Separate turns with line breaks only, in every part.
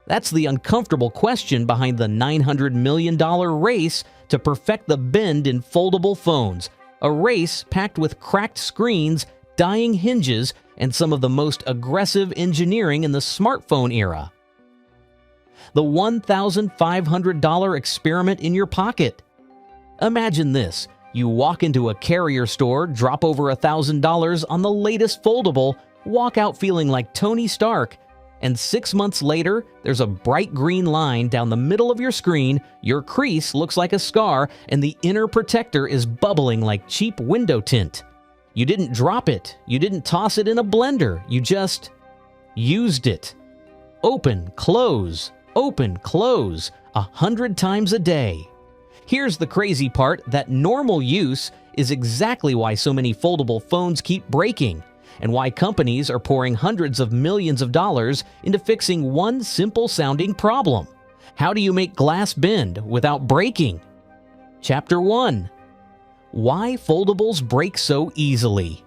That's the uncomfortable question behind the $900 million race to perfect the bend in foldable phones, a race packed with cracked screens, dying hinges, and some of the most aggressive engineering in the smartphone era. The $1,500 experiment in your pocket. Imagine this. You walk into a carrier store, drop over $1,000 on the latest foldable, walk out feeling like Tony Stark, and 6 months later, there's a bright green line down the middle of your screen, your crease looks like a scar, and the inner protector is bubbling like cheap window tint. You didn't drop it, you didn't toss it in a blender, you just used it. Open, close, 100 times a day. Here's the crazy part, that normal use is exactly why so many foldable phones keep breaking, and why companies are pouring hundreds of millions of dollars into fixing one simple-sounding problem. How do you make glass bend without breaking? Chapter 1. Why foldables break so easily.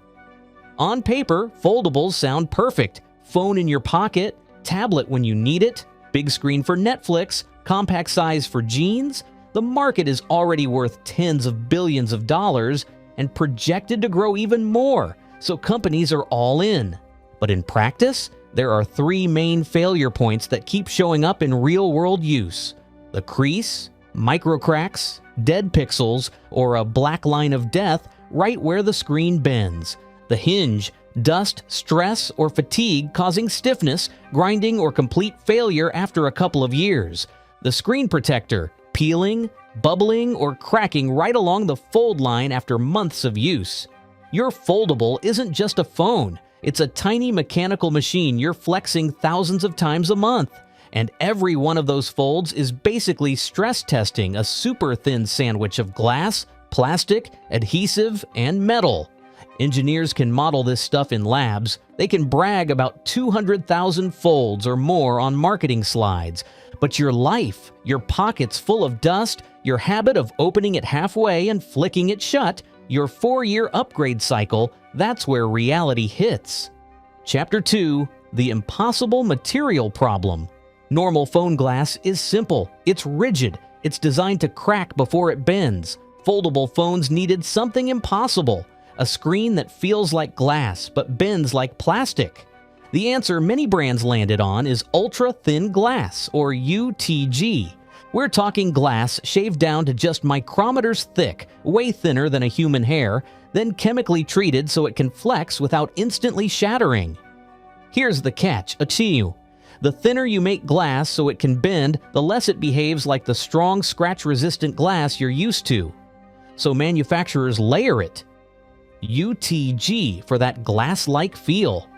On paper, foldables sound perfect. Phone in your pocket, tablet when you need it, big screen for Netflix, compact size for jeans. The market is already worth tens of billions of dollars and projected to grow even more, so companies are all in. But in practice, there are 3 main failure points that keep showing up in real-world use: the crease, micro cracks, dead pixels, or a black line of death right where the screen bends; the hinge, dust, stress, or fatigue causing stiffness, grinding, or complete failure after a couple of years; the screen protector, peeling, bubbling, or cracking right along the fold line after months of use. Your foldable isn't just a phone, it's a tiny mechanical machine you're flexing thousands of times a month. And every one of those folds is basically stress testing a super thin sandwich of glass, plastic, adhesive, and metal. Engineers can model this stuff in labs. They can brag about 200,000 folds or more on marketing slides. But your life, your pockets full of dust, your habit of opening it halfway and flicking it shut, your 4-year upgrade cycle, that's where reality hits. Chapter 2. The impossible material problem. Normal phone glass is simple. It's rigid. It's designed to crack before it bends. Foldable phones needed something impossible. A screen that feels like glass but bends like plastic. The answer many brands landed on is ultra-thin glass, or UTG. We're talking glass shaved down to just micrometers thick, way thinner than a human hair, then chemically treated so it can flex without instantly shattering. Here's the catch, achilles. The thinner you make glass so it can bend, the less it behaves like the strong, scratch-resistant glass you're used to. So manufacturers layer it. UTG for that glass-like feel.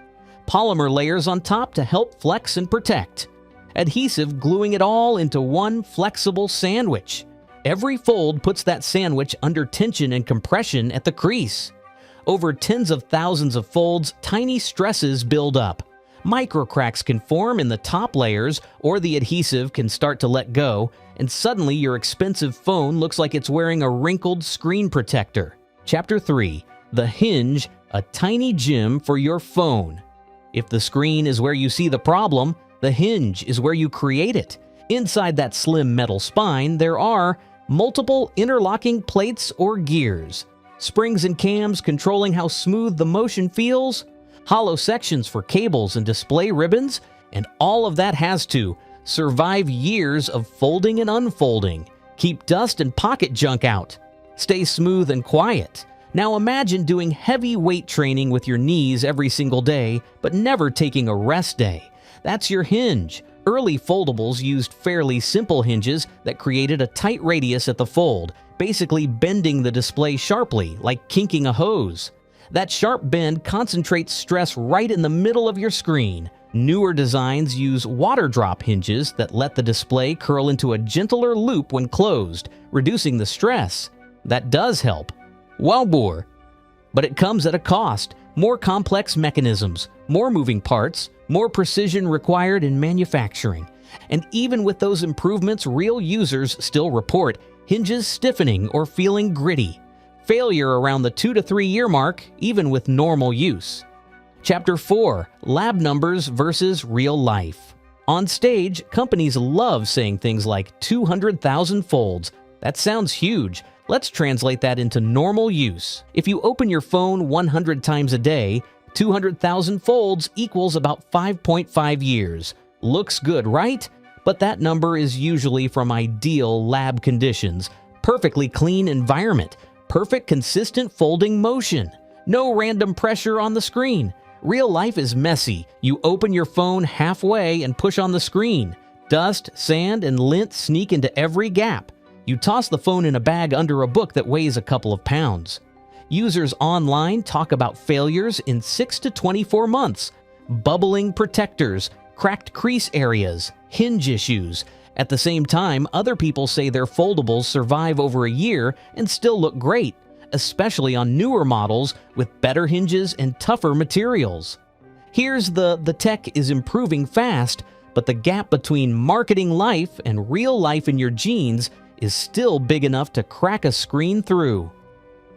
Polymer layers on top to help flex and protect. Adhesive gluing it all into one flexible sandwich. Every fold puts that sandwich under tension and compression at the crease. Over tens of thousands of folds, tiny stresses build up. Micro cracks can form in the top layers, or the adhesive can start to let go, and suddenly your expensive phone looks like it's wearing a wrinkled screen protector. Chapter 3. The hinge, a tiny gym for your phone. If the screen is where you see the problem, the hinge is where you create it. Inside that slim metal spine, there are multiple interlocking plates or gears, springs and cams controlling how smooth the motion feels, hollow sections for cables and display ribbons, and all of that has to survive years of folding and unfolding, keep dust and pocket junk out, stay smooth and quiet. Now imagine doing heavy weight training with your knees every single day, but never taking a rest day. That's your hinge. Early foldables used fairly simple hinges that created a tight radius at the fold, basically bending the display sharply, like kinking a hose. That sharp bend concentrates stress right in the middle of your screen. Newer designs use water drop hinges that let the display curl into a gentler loop when closed, reducing the stress. That does help. Wow, boy. But it comes at a cost. More complex mechanisms, more moving parts, more precision required in manufacturing. And even with those improvements, real users still report hinges stiffening or feeling gritty. Failure around the 2 to 3 year mark, even with normal use. Chapter 4. Lab numbers versus real life. On stage, companies love saying things like 200,000 folds. That sounds huge. Let's translate that into normal use. If you open your phone 100 times a day, 200,000 folds equals about 5.5 years. Looks good, right? But that number is usually from ideal lab conditions, perfectly clean environment, perfect consistent folding motion, no random pressure on the screen. Real life is messy. You open your phone halfway and push on the screen. Dust, sand, and lint sneak into every gap. You toss the phone in a bag under a book that weighs a couple of pounds. Users online talk about failures in 6 to 24 months, bubbling protectors, cracked crease areas, hinge issues. At the same time, other people say their foldables survive over a year and still look great, especially on newer models with better hinges and tougher materials. Here's the tech is improving fast, but the gap between marketing life and real life in your jeans is still big enough to crack a screen through.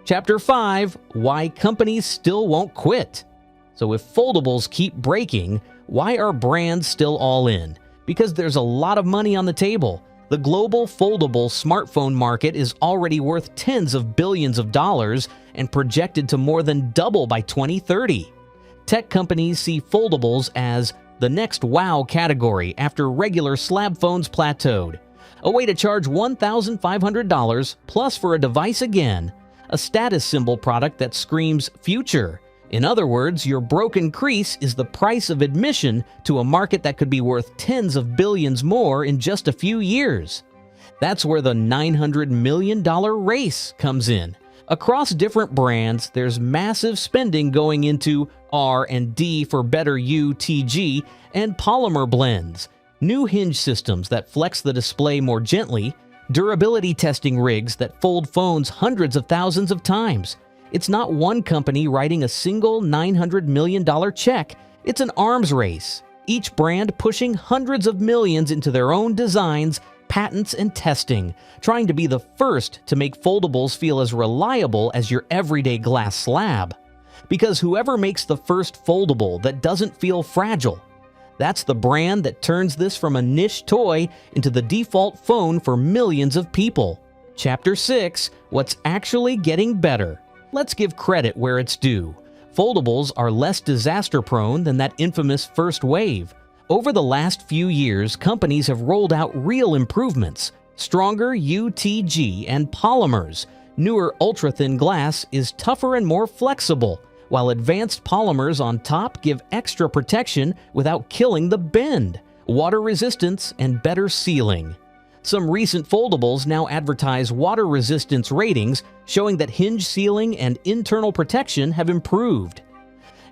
Chapter 5: Why Companies Still Won't Quit. So if foldables keep breaking, why are brands still all in? Because there's a lot of money on the table. The global foldable smartphone market is already worth tens of billions of dollars and projected to more than double by 2030. Tech companies see foldables as the next wow category after regular slab phones plateaued. A way to charge $1,500 plus for a device again. A status symbol product that screams future. In other words, your broken crease is the price of admission to a market that could be worth tens of billions more in just a few years. That's where the $900 million race comes in. Across different brands, there's massive spending going into R&D for better UTG and polymer blends, new hinge systems that flex the display more gently, durability testing rigs that fold phones hundreds of thousands of times. It's not one company writing a single $900 million check. It's an arms race, each brand pushing hundreds of millions into their own designs, patents, and testing, trying to be the first to make foldables feel as reliable as your everyday glass slab. Because whoever makes the first foldable that doesn't feel fragile, that's the brand that turns this from a niche toy into the default phone for millions of people. Chapter 6: What's actually getting better. Let's give credit where it's due. Foldables are less disaster-prone than that infamous first wave. Over the last few years, companies have rolled out real improvements. Stronger UTG and polymers. Newer ultra-thin glass is tougher and more flexible, while advanced polymers on top give extra protection without killing the bend, water resistance, and better sealing. Some recent foldables now advertise water resistance ratings, showing that hinge sealing and internal protection have improved.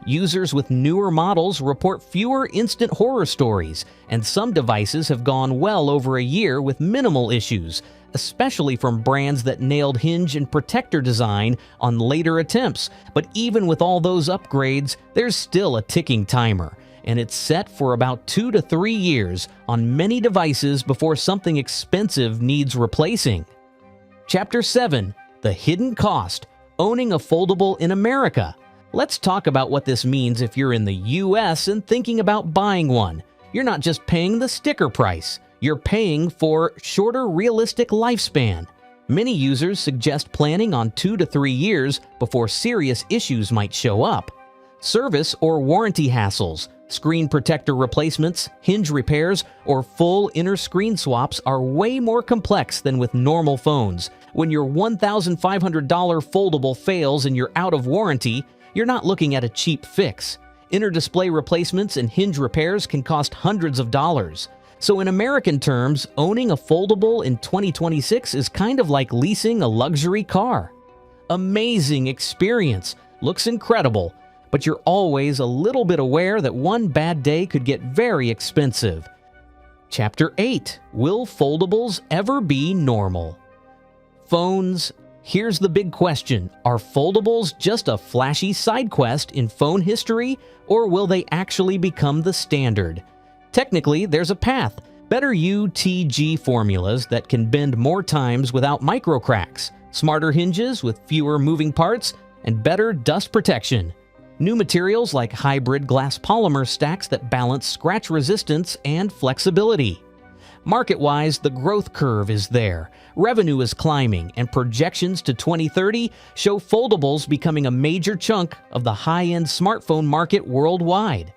Users with newer models report fewer instant horror stories, and some devices have gone well over a year with minimal issues, especially from brands that nailed hinge and protector design on later attempts. But even with all those upgrades, there's still a ticking timer, and it's set for about 2 to 3 years on many devices before something expensive needs replacing. Chapter 7: The Hidden Cost: Owning a Foldable in America. Let's talk about what this means if you're in the US and thinking about buying one. You're not just paying the sticker price, you're paying for shorter realistic lifespan. Many users suggest planning on 2 to 3 years before serious issues might show up. Service or warranty hassles, screen protector replacements, hinge repairs, or full inner screen swaps are way more complex than with normal phones. When your $1,500 foldable fails and you're out of warranty, you're not looking at a cheap fix. Inner display replacements and hinge repairs can cost hundreds of dollars. So in American terms, owning a foldable in 2026 is kind of like leasing a luxury car. Amazing experience, looks incredible, but you're always a little bit aware that one bad day could get very expensive. Chapter 8: Will foldables ever be normal? Phones. Here's the big question: are foldables just a flashy side quest in phone history, or will they actually become the standard? Technically, there's a path: better UTG formulas that can bend more times without micro cracks, smarter hinges with fewer moving parts, and better dust protection. New materials like hybrid glass polymer stacks that balance scratch resistance and flexibility. Market-wise, the growth curve is there. Revenue is climbing, and projections to 2030 show foldables becoming a major chunk of the high-end smartphone market worldwide.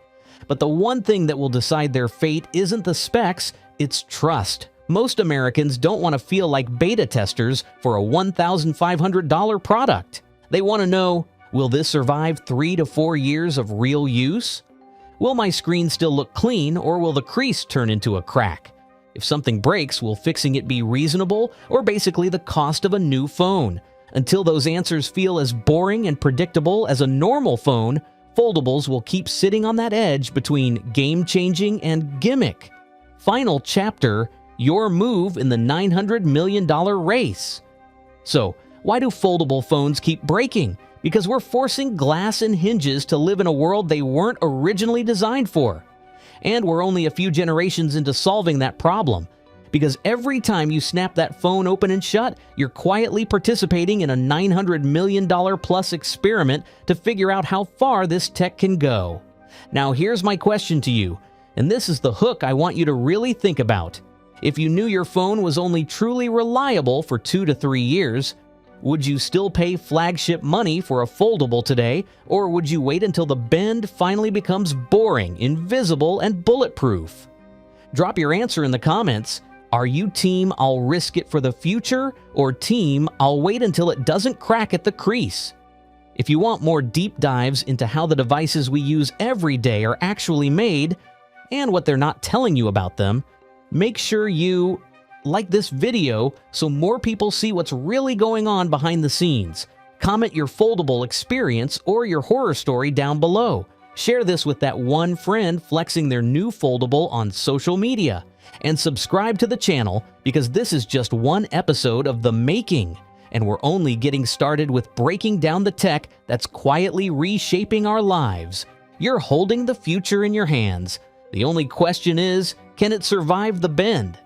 But the one thing that will decide their fate isn't the specs, it's trust. Most Americans don't want to feel like beta testers for a $1,500 product. They want to know, will this survive 3 to 4 years of real use? Will my screen still look clean, or will the crease turn into a crack? If something breaks, will fixing it be reasonable, or basically the cost of a new phone? Until those answers feel as boring and predictable as a normal phone, foldables will keep sitting on that edge between game-changing and gimmick. Final chapter, your move in the $900 million race. So, why do foldable phones keep breaking? Because we're forcing glass and hinges to live in a world they weren't originally designed for. And we're only a few generations into solving that problem. Because every time you snap that phone open and shut, you're quietly participating in a $900 million plus experiment to figure out how far this tech can go. Now here's my question to you, and this is the hook I want you to really think about. If you knew your phone was only truly reliable for 2 to 3 years, would you still pay flagship money for a foldable today, or would you wait until the bend finally becomes boring, invisible, and bulletproof? Drop your answer in the comments. Are you team I'll risk it for the future, or team I'll wait until it doesn't crack at the crease? If you want more deep dives into how the devices we use every day are actually made, and what they're not telling you about them, make sure you like this video so more people see what's really going on behind the scenes. Comment your foldable experience or your horror story down below. Share this with that one friend flexing their new foldable on social media. And subscribe to the channel because this is just one episode of The Making, and we're only getting started with breaking down the tech that's quietly reshaping our lives. You're holding the future in your hands. The only question is, can it survive the bend?